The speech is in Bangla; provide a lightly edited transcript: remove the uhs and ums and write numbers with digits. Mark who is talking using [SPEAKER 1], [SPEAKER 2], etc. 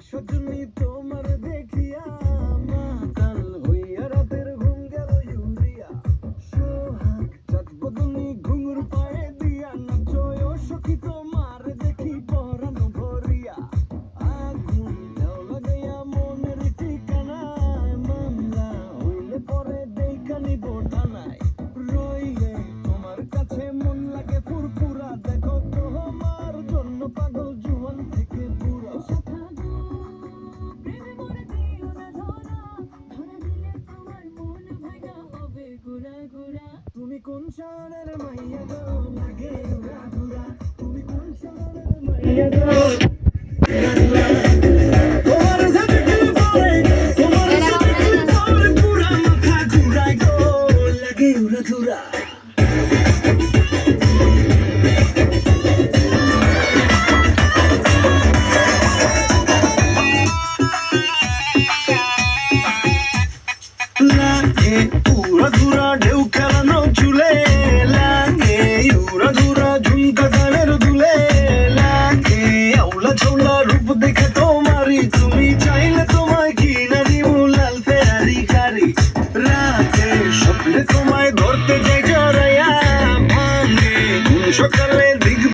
[SPEAKER 1] সজনী তোমার দেখিয়া মাতাল হইয়া রাতের ঘুম গেল ইউরিয়া সোহাগ চাঁদ বদনি ঘুঙুর পায়ে দিয়া নাচয় ও সখী তোমার দেখি পরানো ভরিয়া আগুন দেও লাগাইয়া মনের ঠিকানায় মামলা হইলে পরে দেখা নিব থানায় রইলে তোমার কাছে মন লাগে ফুরফুরা দেখো তোমার জন্য পাগল জুয়ান থেকে বুড়া তুমি কোন শহরের মাইয়া গো লাগে উড়া ঘুরা তুমি কোন শহরের মাইয়া গো তোমার সাথে কি বলে তোমার সাথে কি বলে পুরা মাথা ঘুরায় গো লাগে উড়া ঘুরা লাগে উড়া ঘুরা ঢেউ খেলানো চুলে লাগে উড়া ঘুরা ঝুমকা গানের দুলে লাগে আউলা ঝোলা রূপ দেখে তোমারই তুমি চাইলে তোমায় কিনা দিমু লাল ফেরারি গাড়ি রাতে স্বপ্নে তোমায় ধরতে যাই জড়াইয়া ভাঙে সকালে